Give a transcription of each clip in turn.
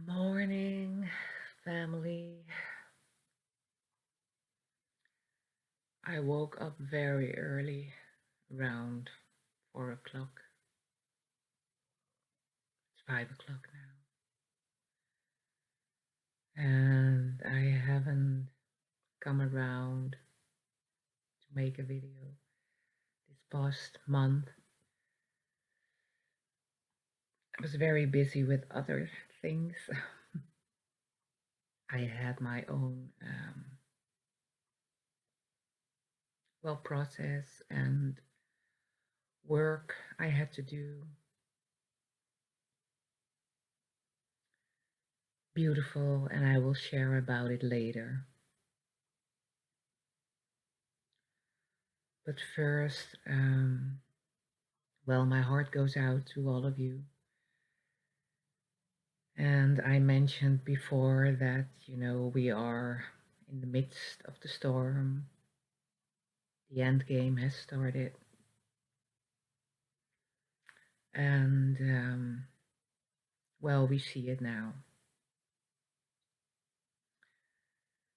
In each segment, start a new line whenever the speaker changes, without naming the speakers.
Morning, family. I woke up very early, around 4 o'clock. It's 5 o'clock now. And I haven't come around to make a video this past month. I was very busy with other things. I had my own, process and work I had to do. Beautiful, and I will share about it later. But first, my heart goes out to all of you. And I mentioned before that, we are in the midst of the storm. The end game has started. And, we see it now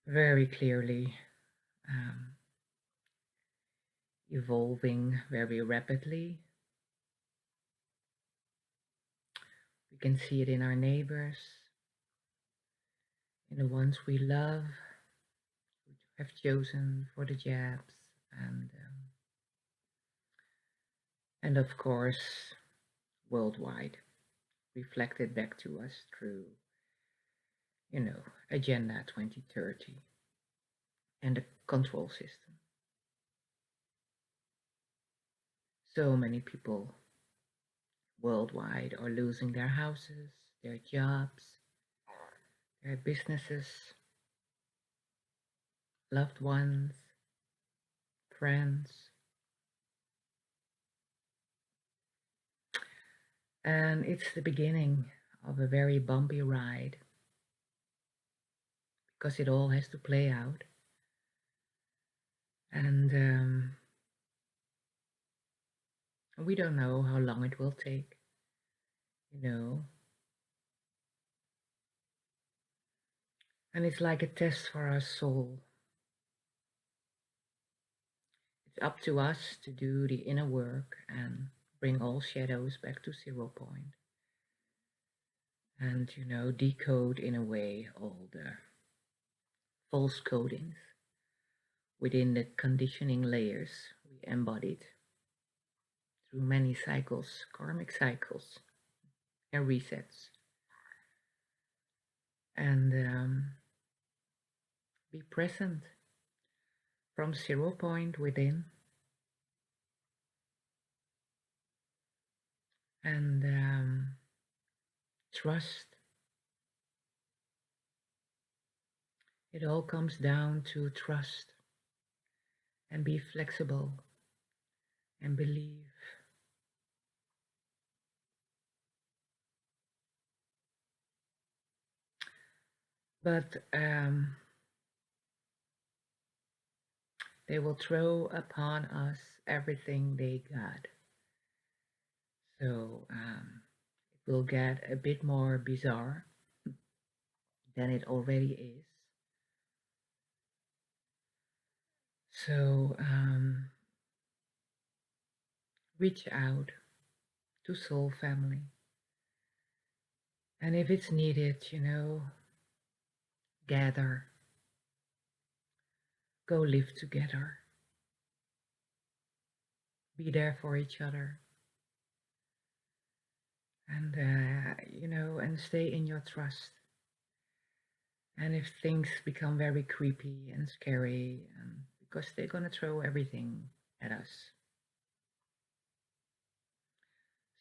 very clearly, um, evolving very rapidly. We can see it in our neighbors, in the ones we love, who have chosen for the jabs, and and of course, worldwide, reflected back to us through, Agenda 2030 and the control system. So many people worldwide are losing their houses, their jobs, their businesses, loved ones, friends. And it's the beginning of a very bumpy ride because it all has to play out. And we don't know how long it will take, you know. And it's like a test for our soul. It's up to us to do the inner work and bring all shadows back to 0 point. And, decode in a way all the false codings within the conditioning layers we embodied through many cycles, karmic cycles, and resets. And be present from 0 point within. And trust. It all comes down to trust and be flexible and believe. But they will throw upon us everything they got. So it will get a bit more bizarre than it already is. So reach out to Soul Family. And if it's needed, gather, go live together, be there for each other, and and stay in your trust. And if things become very creepy and scary, because they're gonna throw everything at us.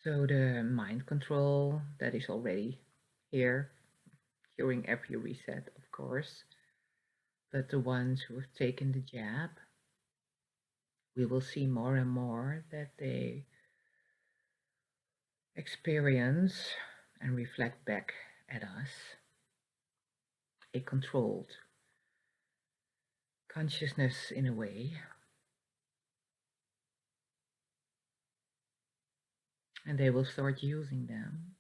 So the mind control that is already here during every reset, of course, but the ones who have taken the jab, we will see more and more that they experience and reflect back at us a controlled consciousness in a way. And they will start using them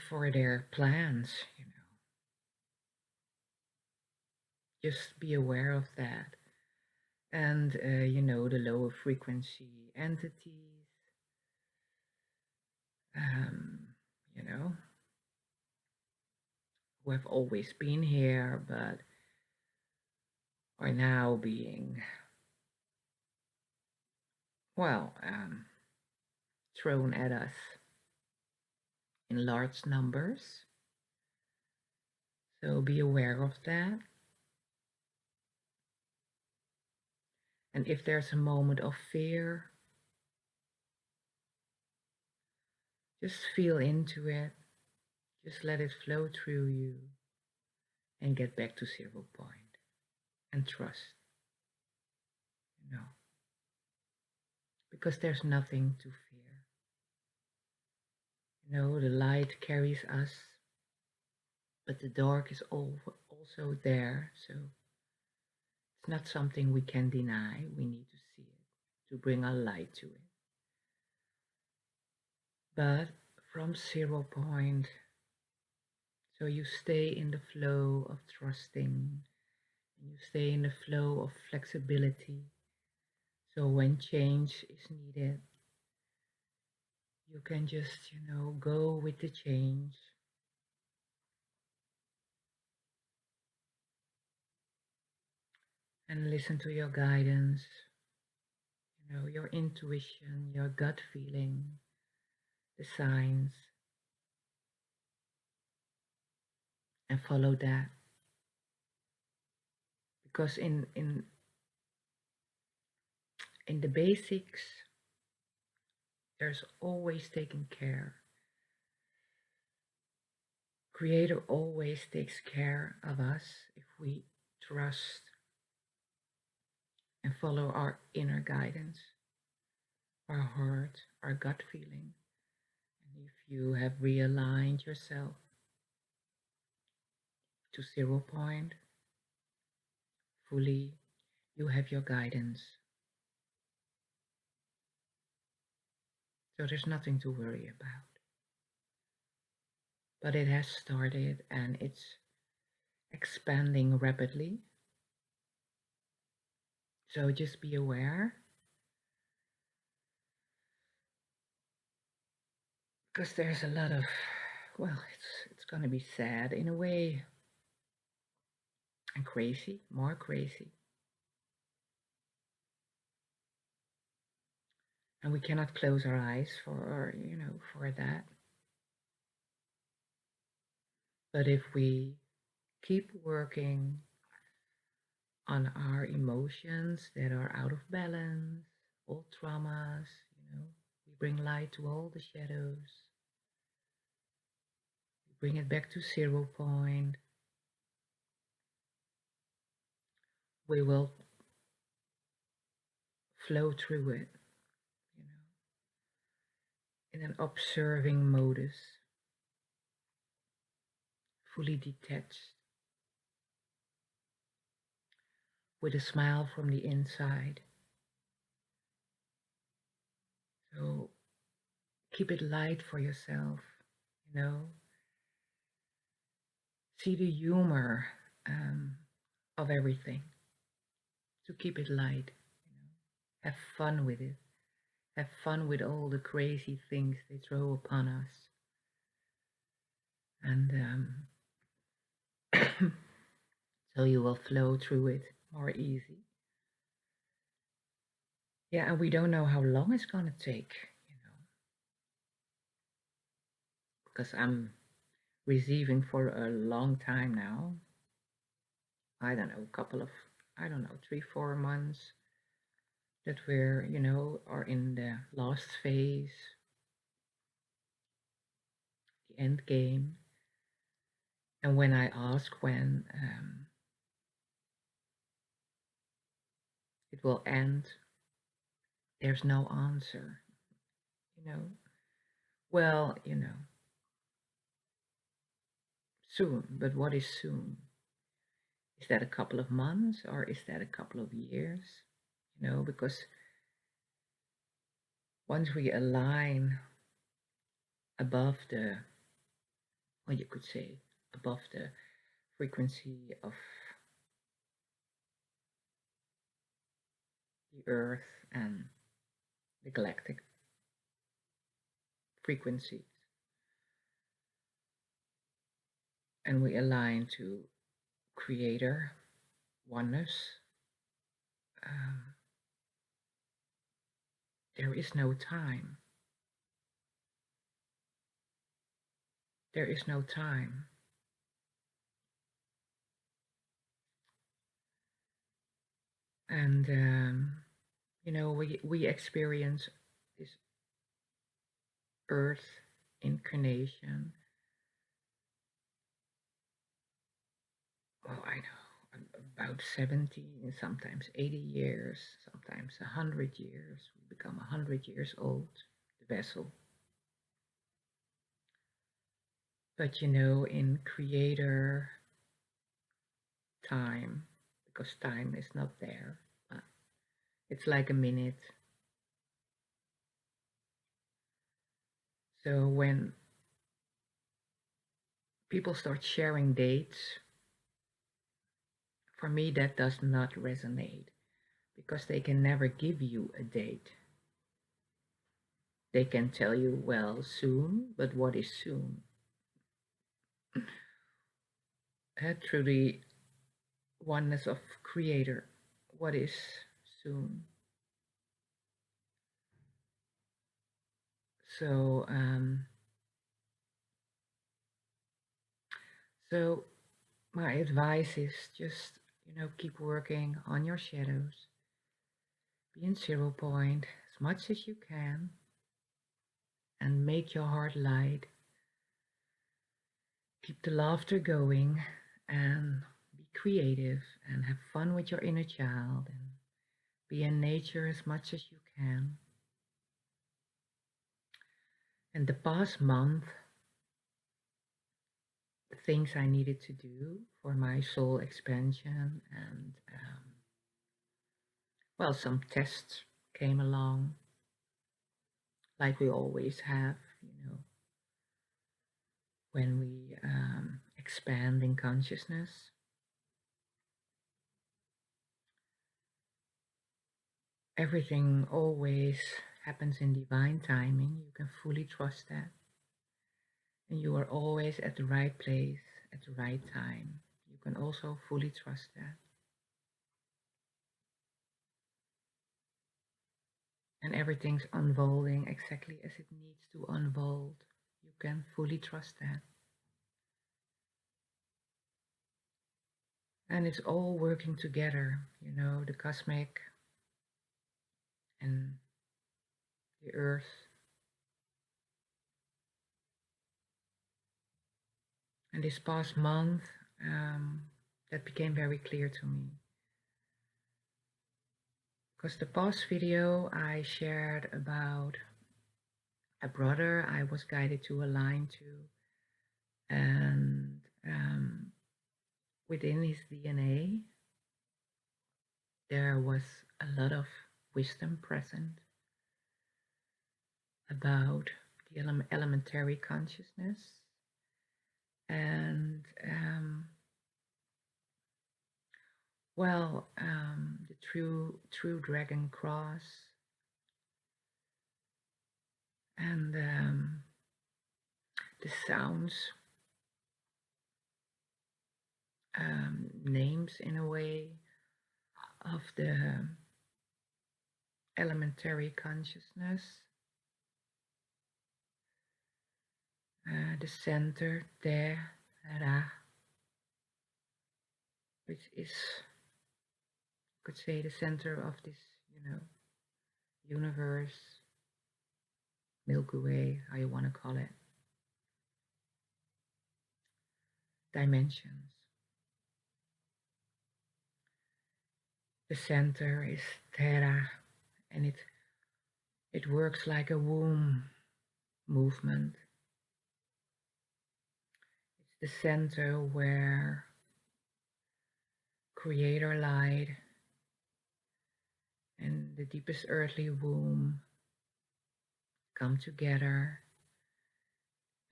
for their plans, you know. Just be aware of that. And, the lower frequency entities, um, you know, who have always been here but are now being, well, thrown at us in large numbers. So be aware of that. And if there's a moment of fear, just feel into it. Just let it flow through you and get back to 0 point and trust, you know, because there's nothing to fear. The light carries us, but the dark is also there. So it's not something we can deny. We need to see it to bring a light to it. But from 0 point, so you stay in the flow of trusting and you stay in the flow of flexibility. So when change is needed, you can just, go with the change and listen to your guidance, your intuition, your gut feeling, the signs, and follow that. Because in the basics, there's always taking care. Creator always takes care of us if we trust and follow our inner guidance, our heart, our gut feeling. And if you have realigned yourself to 0 point fully, you have your guidance. So there's nothing to worry about. But it has started and it's expanding rapidly. So just be aware, because there's a lot of, well, it's going to be sad in a way and crazy, more crazy. And we cannot close our eyes for that. But if we keep working on our emotions that are out of balance, all traumas, we bring light to all the shadows. We bring it back to 0 point. We will flow through it, you know, in an observing modus, fully detached, with a smile from the inside. So keep it light for yourself, you know. See the humor of everything. To keep it light, have fun with it. Have fun with all the crazy things they throw upon us. And so you will flow through it more easy. Yeah, and we don't know how long it's going to take, because I'm receiving for a long time now. I don't know, a couple of, I don't know, 3, 4 months that we're, are in the last phase, the end game. And when I ask when it will end, there's no answer, you know. Well, soon, but what is soon? Is that a couple of months or is that a couple of years? Because once we align above the or you could say above the frequency of the Earth and the galactic frequencies. And we align to Creator, oneness. Um, there is no time. There is no time. And, we experience this Earth incarnation. Oh, I know, about 70, sometimes 80 years, sometimes 100 years. We become 100 years old, the vessel. But in creator time, because time is not there, it's like a minute. So when people start sharing dates, for me, that does not resonate because they can never give you a date. They can tell you, well, soon, but what is soon? Through the oneness of creator, what is soon? So, so my advice is just, keep working on your shadows. Be in 0 point as much as you can and make your heart light. Keep the laughter going and be creative and have fun with your inner child and be in nature as much as you can. And the past month, the things I needed to do for my soul expansion and, well, some tests came along, like we always have, when we expand in consciousness. Everything always happens in divine timing. You can fully trust that. And you are always at the right place at the right time. You can also fully trust that. And everything's unfolding exactly as it needs to unfold. You can fully trust that. And it's all working together, the cosmic and the earth. And this past month, that became very clear to me. Because the past video I shared about a brother I was guided to align to, and within his DNA, there was a lot of wisdom present about the elementary consciousness and, the true dragon cross and the sounds, names in a way of the elementary consciousness, the center there, Ra, which is, could say, the center of this, universe, Milky Way, how you want to call it, dimensions. The center is Terra, and it works like a womb movement. It's the center where creator light and the deepest earthly womb come together,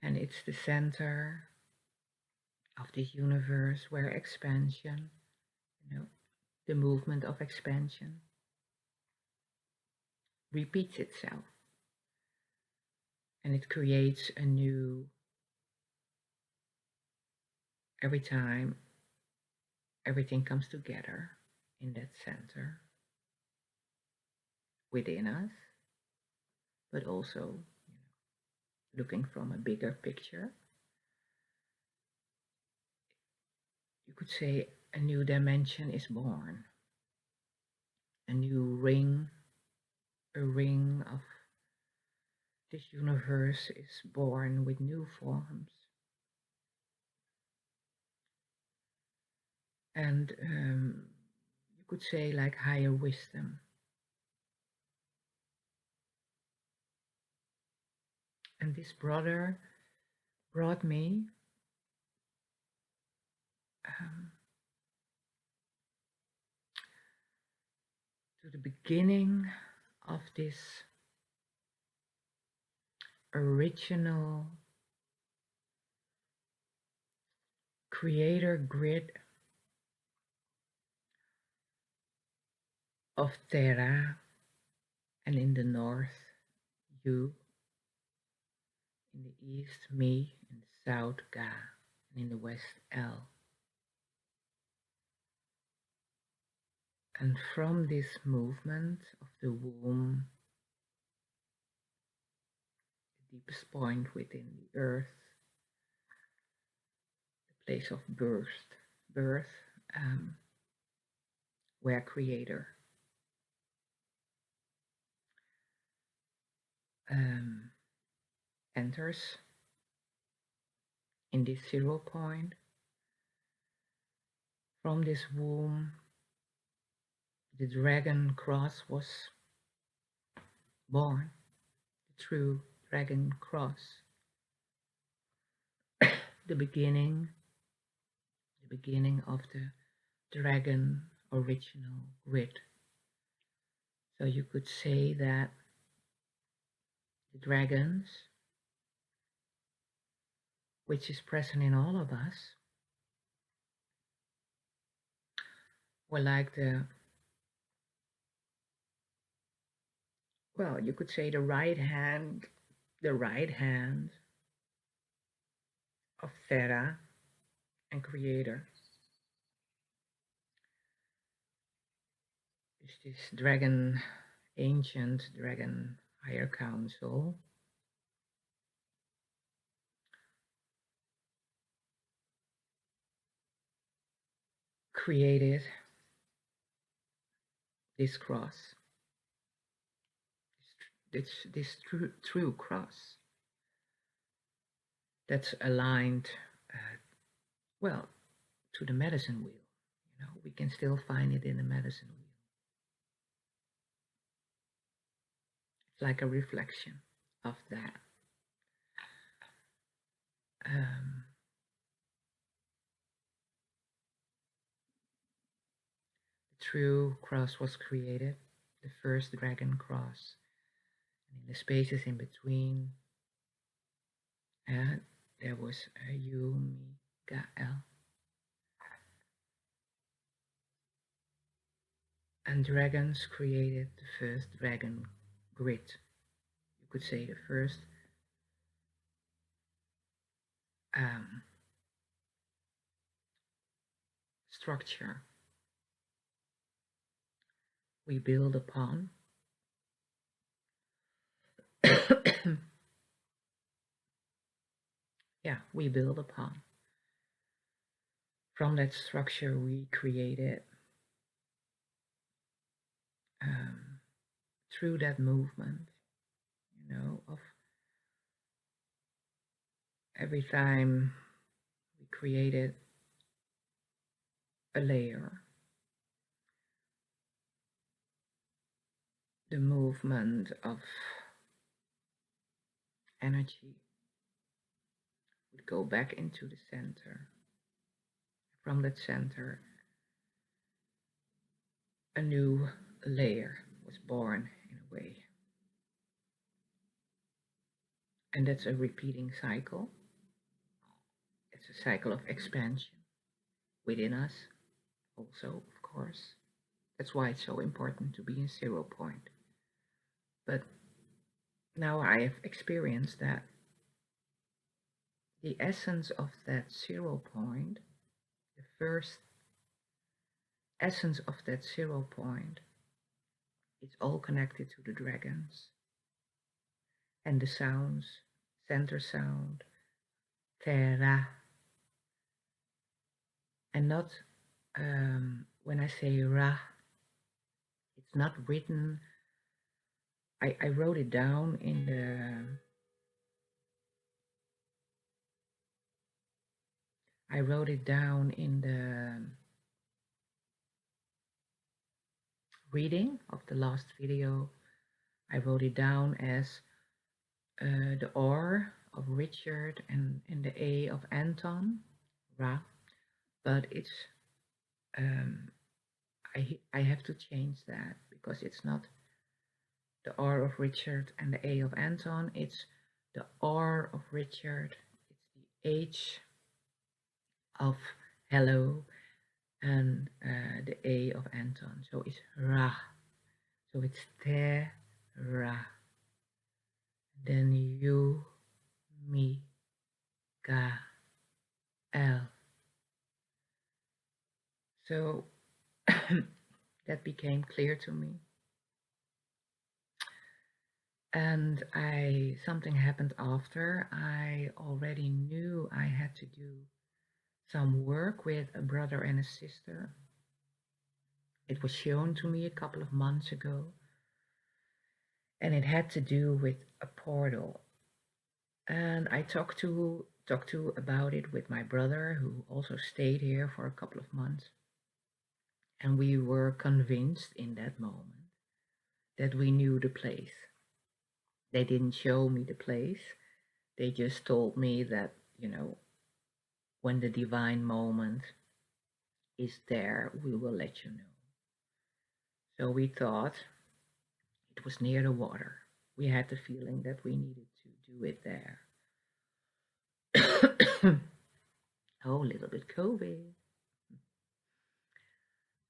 and it's the center of this universe where expansion, the movement of expansion repeats itself and it creates a new, every time everything comes together in that center within us, but also looking from a bigger picture. You could say a new dimension is born, a new ring, a ring of this universe is born with new forms. And you could say like higher wisdom. And this brother brought me um, to the beginning of this original creator grid of Terra, and in the north, you, in the east, me, in the south, Ga, and in the west, El. And from this movement of the womb, the deepest point within the earth, the place of birth, um, where creator um, enters in this 0 point. From this womb, the dragon cross was born, the true dragon cross, the beginning, the beginning of the dragon original grid. So you could say that the dragons, which is present in all of us, were like the, well, you could say the right hand of Thera and Creator. Is this dragon, ancient dragon higher council, created this cross, this true cross that's aligned, well, to the medicine wheel. We can still find it in the medicine wheel. It's like a reflection of that. Um, the true cross was created, the first dragon cross, and in the spaces in between, there was a you, me, Gael. And dragons created the first dragon grid. You could say the first um, structure we build upon. Yeah, we build upon. From that structure we created through that movement, of every time we created a layer, the movement of energy would go back into the center. From that center, a new layer was born in a way. And that's a repeating cycle. it's a cycle of expansion within us, also, of course. That's why it's so important to be in 0 point. But now I have experienced that the essence of that 0 point, the first essence of that 0 point, it's all connected to the dragons and the sounds, center sound, terra, and not when I say ra, it's not written. I wrote it down in the I wrote it down in the reading of the last video. I wrote it down as the R of Richard and the A of Anton, Ra, but it's um, I have to change that because it's not the R of Richard and the A of Anton. It's the R of Richard. It's the H of hello and the A of Anton. So it's Ra. So it's Te Ra. Then you, me, Ga, El. So that became clear to me. And something happened after. I already knew I had to do some work with a brother and a sister. It was shown to me a couple of months ago, and it had to do with a portal. And I talked to about it with my brother, who also stayed here for a couple of months. And we were convinced in that moment that we knew the place. They didn't show me the place. They just told me that, when the divine moment is there, we will let you know. So we thought it was near the water. We had the feeling that we needed to do it there. Oh, a little bit COVID.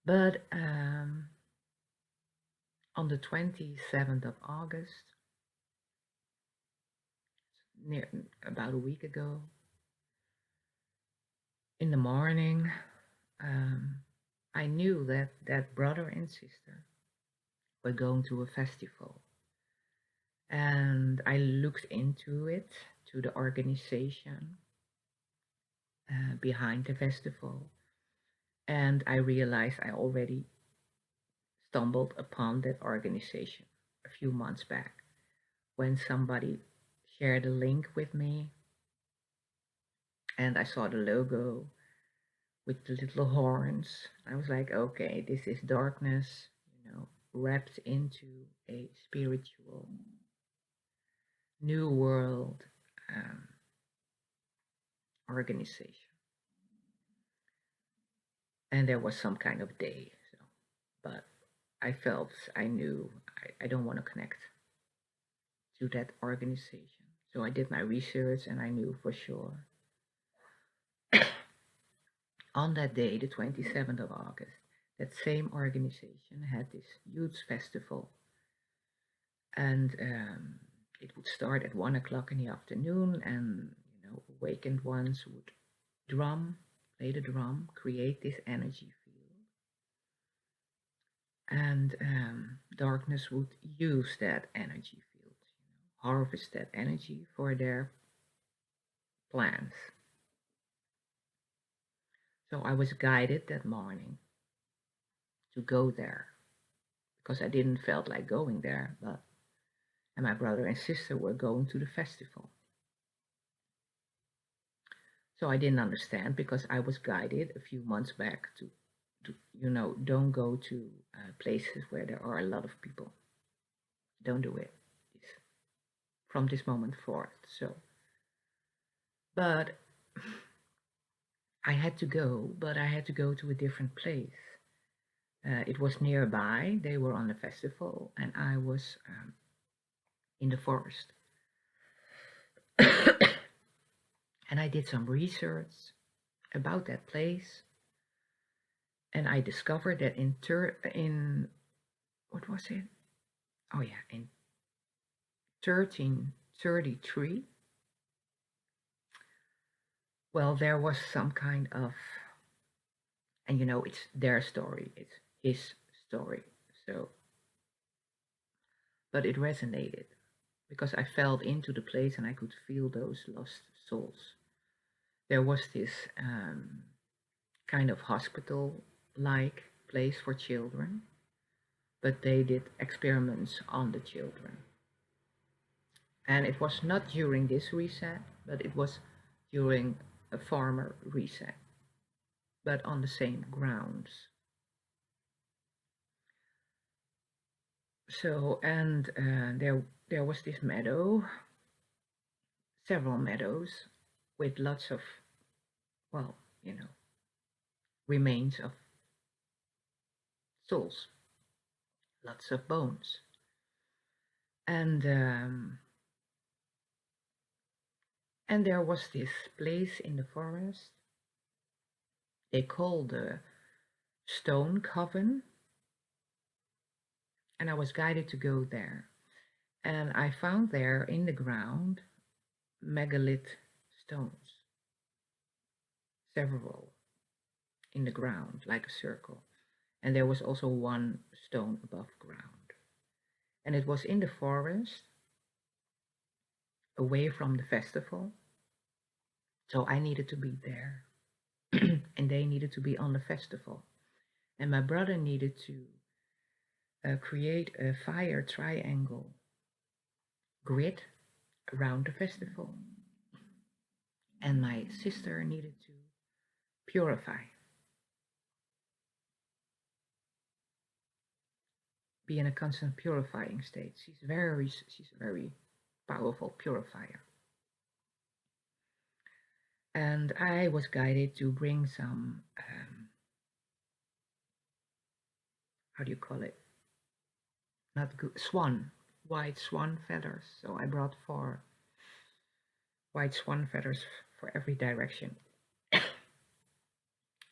But on the 27th of August, about a week ago, in the morning, I knew that that brother and sister were going to a festival. And I looked into it, to the organization behind the festival. And I realized I already stumbled upon that organization a few months back when somebody shared a link with me and I saw the logo with the little horns. I was like, okay, this is darkness, wrapped into a spiritual new world organization. And there was some kind of day, but I knew I don't want to connect to that organization. So I did my research and I knew for sure. On that day, the 27th of August, that same organization had this huge festival. And it would start at 1 o'clock in the afternoon, and awakened ones would play the drum, create this energy field. And darkness would use that energy field, harvest that energy for their plans. So I was guided that morning to go there because I didn't felt like going there, and my brother and sister were going to the festival. So I didn't understand because I was guided a few months back to don't go to places where there are a lot of people. Don't do it. It's from this moment forth. So, but I had to go, but I had to go to a different place. It was nearby. They were on a festival, and I was in the forest. And I did some research about that place, and I discovered that in what was it? Oh yeah, in 1333, well, there was some kind of, and it's their story, it's his story. So, but it resonated because I felt into the place and I could feel those lost souls. There was this kind of hospital like place for children, but they did experiments on the children. And it was not during this reset, but it was during a former reset, but on the same grounds. So, and there was this meadow, several meadows, with lots of, well, remains of souls, lots of bones. And there was this place in the forest they called the Stone Coven, and I was guided to go there. And I found there in the ground megalith stones, several in the ground, like a circle. And there was also one stone above ground. And it was in the forest, away from the festival. So I needed to be there. And they needed to be on the festival. And my brother needed to create a fire triangle grid around the festival. And my sister needed to purify, be in a constant purifying state. She's a very powerful purifier. And I was guided to bring some, how do you call it? Not good, white swan feathers. So I brought 4 white swan feathers for every direction.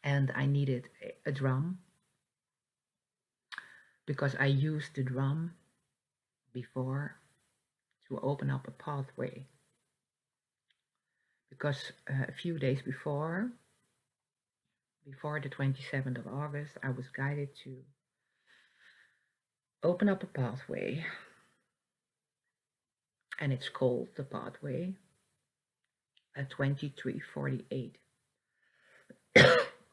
And I needed a drum because I used the drum before to open up a pathway. Because a few days before the 27th of August, I was guided to open up a pathway, and it's called the pathway at 2348.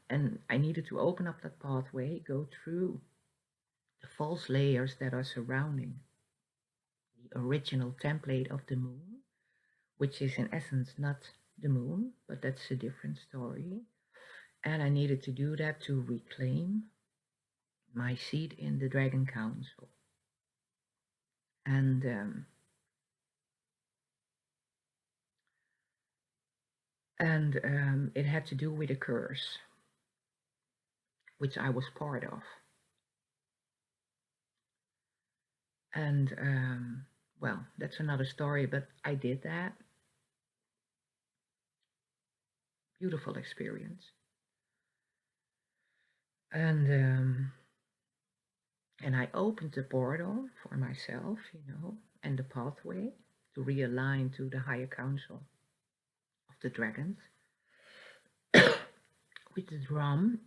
And I needed to open up that pathway, go through the false layers that are surrounding the original template of the moon, which is in essence not the moon, but that's a different story. And I needed to do that to reclaim my seat in the Dragon Council. And it had to do with a curse, which I was part of. And well, that's another story, but I did that. Beautiful experience. And I opened the portal for myself, and the pathway to realign to the higher council of the dragons with the drum,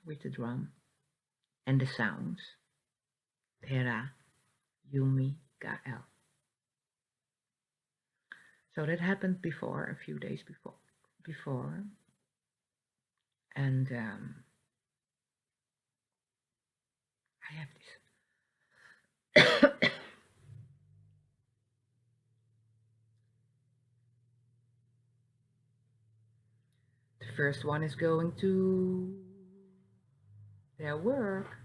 with the drum and the sounds. Terra, Yumi, Gael. So that happened before, a few days before, and I have this. The first one is going to their work.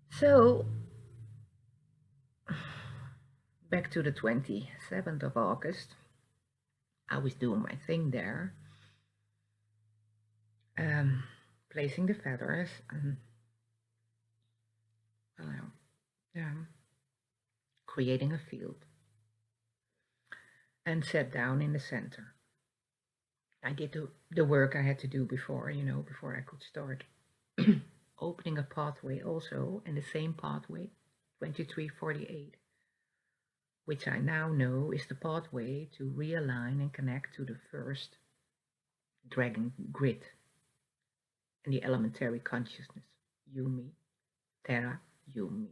So, back to the 27th of August, I was doing my thing there, placing the feathers and creating a field. and sat down in the center. I did the work I had to do before, before I could start. Opening a pathway also, and the same pathway, 2348, which I now know is the pathway to realign and connect to the first dragon grid and the elementary consciousness, Yumi, Terra, Yumi,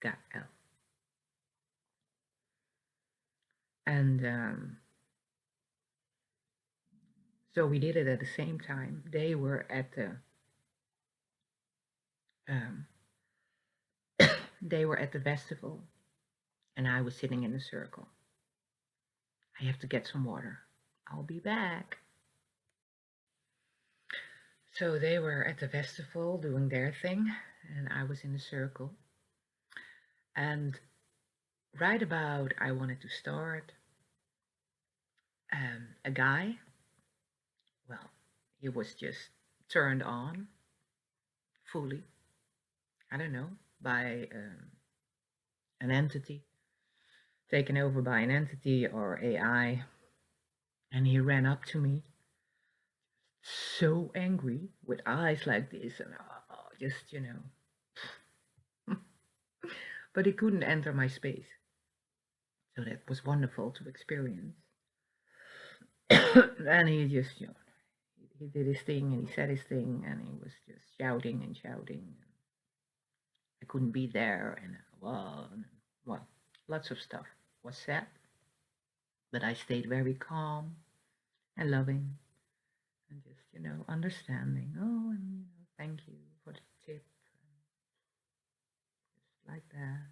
Gael. And so we did it at the same time. They were at the um, they were at the festival, and I was sitting in a circle. I have to get some water. I'll be back. So they were at the festival doing their thing, and I was in the circle. And right about I wanted to start, a guy, well, he was just turned on fully. I don't know, by an entity, taken over by an entity or AI. And he ran up to me, so angry, with eyes like this, and just, but he couldn't enter my space. So that was wonderful to experience. And he just, he did his thing and he said his thing and he was just shouting and shouting. I couldn't be there well, lots of stuff was said, but I stayed very calm and loving and just, understanding. Oh, and thank you for the tip, just like that.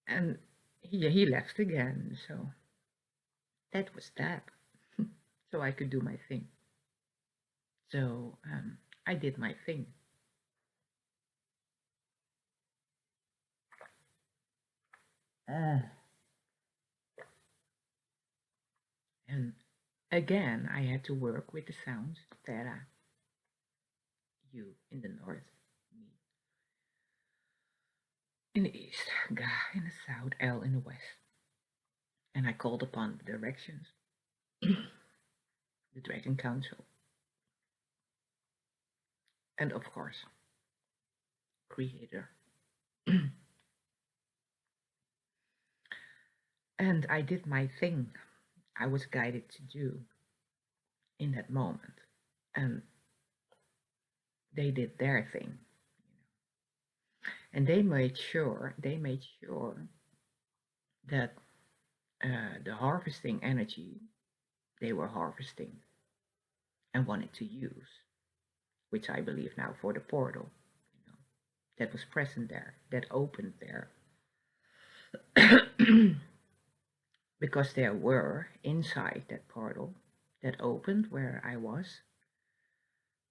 And he left again, so that was that. So I could do my thing. So I did my thing. Uh, and again, I had to work with the sounds. Terra, you in the north, me in the east, Ga in the south, L in the west. And I called upon the directions, the Dragon Council, and of course, Creator. And I did my thing I was guided to do in that moment. And they did their thing. And they made sure that the harvesting energy they were harvesting and wanted to use, which I believe now for the portal, that was present there, that opened there. Because there were inside that portal that opened where I was,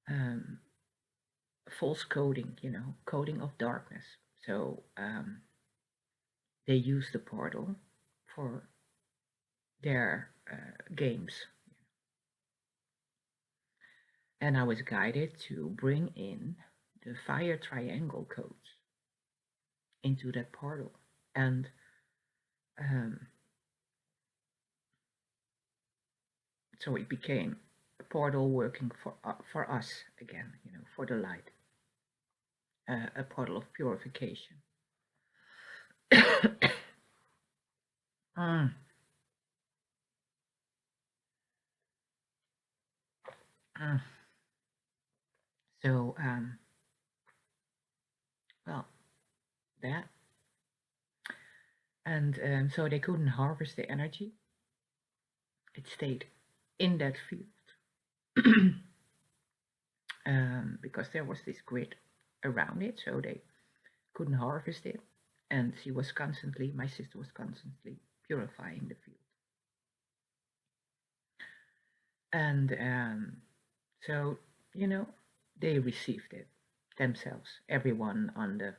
um, false coding, coding of darkness. So they used the portal for their games. And I was guided to bring in the fire triangle codes into that portal. And um, so it became a portal working for us again, for the light, a portal of purification. mm, mm. So, well, that. And so they couldn't harvest the energy. It stayed in that field because there was this grid around it, so they couldn't harvest it. And my sister was constantly purifying the field. And so, they received it themselves, everyone on the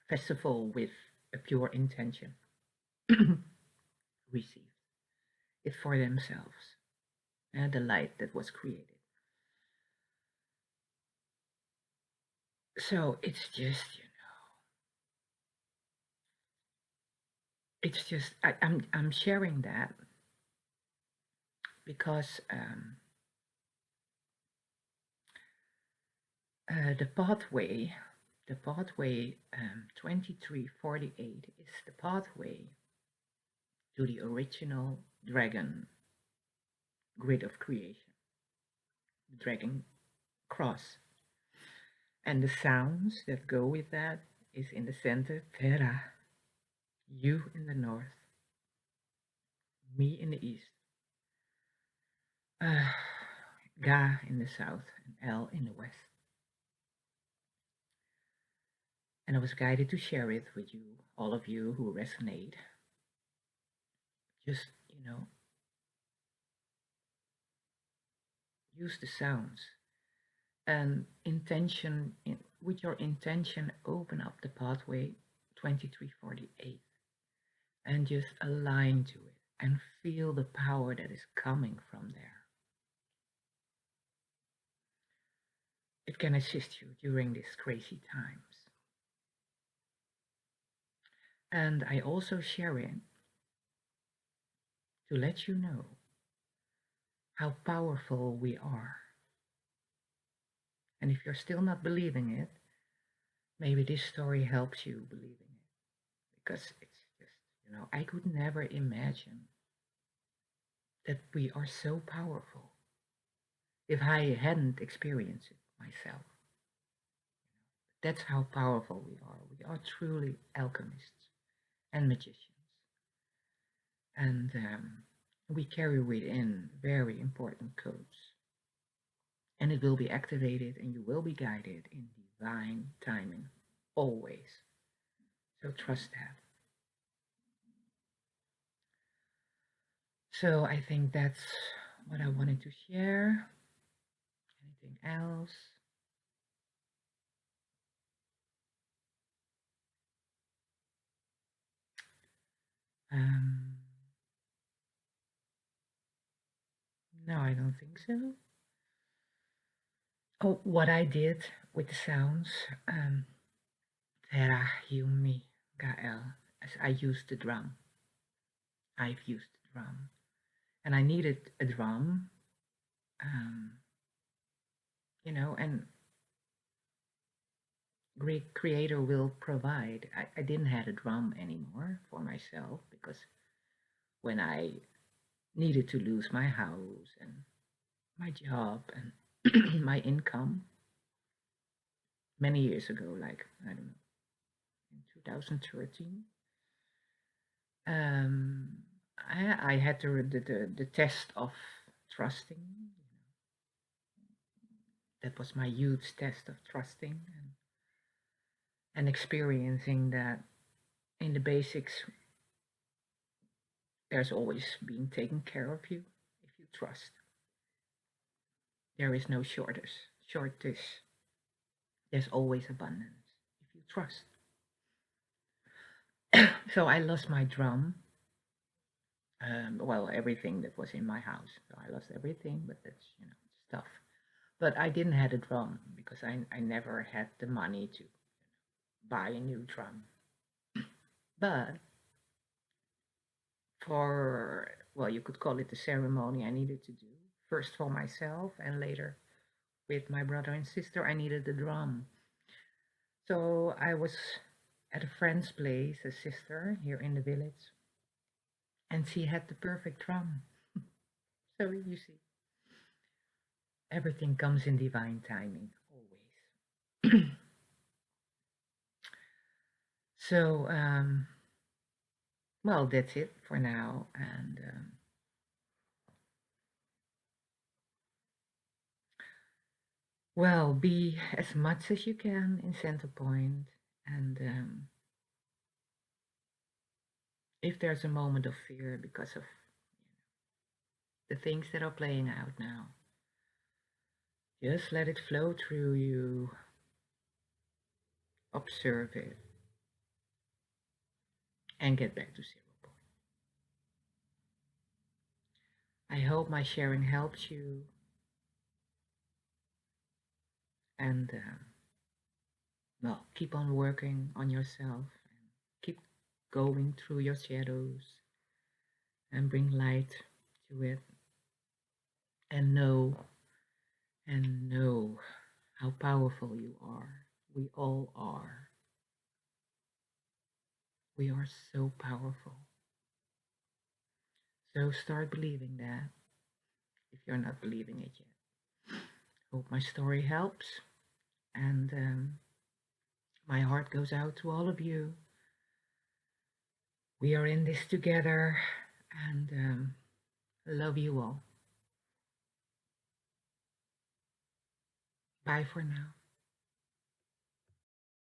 festival with a pure intention received it for themselves and the light that was created. So it's just, it's just I'm sharing that because the pathway 2348 is the pathway to the original dragon grid of creation, the dragon cross. And the sounds that go with that is in the center, Terra, you in the north, me in the east, uh, Ga in the south, and El in the west. And I was guided to share it with you, all of you who resonate. Just, use the sounds and with your intention, open up the pathway 2348 and just align to it and feel the power that is coming from there. It can assist you during these crazy times. And I also share it to let you know how powerful we are. And if you're still not believing it, maybe this story helps you believe in it. Because it's just, I could never imagine that we are so powerful if I hadn't experienced it myself. That's how powerful we are. We are truly alchemists and magicians. And we carry within very important codes. And it will be activated and you will be guided in divine timing, always. So trust that. So I think that's what I wanted to share. Anything else? Um, no, I don't think so. Oh, what I did with the sounds, Terah, Yumi, Gael, as I used the drum. I've used the drum. And I needed a drum, um, and Greek creator will provide. I didn't have a drum anymore for myself because when I needed to lose my house and my job and my income many years ago, like, I don't know, in 2013, um, I had the test of trusting. That was my huge test of trusting and experiencing that in the basics, there's always being taken care of you if you trust. There is no shortage. There's always abundance if you trust. So I lost my drum. Well, everything that was in my house. So I lost everything, but that's stuff. But I didn't have a drum because I never had the money to buy a new drum. But for, well, you could call it the ceremony I needed to do first for myself and later with my brother and sister, I needed the drum. So I was at a friend's place, a sister here in the village, and she had the perfect drum. So you see, everything comes in divine timing, always. So, well, that's it for now. And well, be as much as you can in center point. And if there's a moment of fear because of the things that are playing out now, just let it flow through you, observe it, and get back to 0 point. I hope my sharing helps you, and well, keep on working on yourself and keep going through your shadows and bring light to it, and know how powerful you are. We all are. We are so powerful. So start believing that if you're not believing it yet. Hope my story helps. And my heart goes out to all of you. We are in this together. And love you all. Bye for now.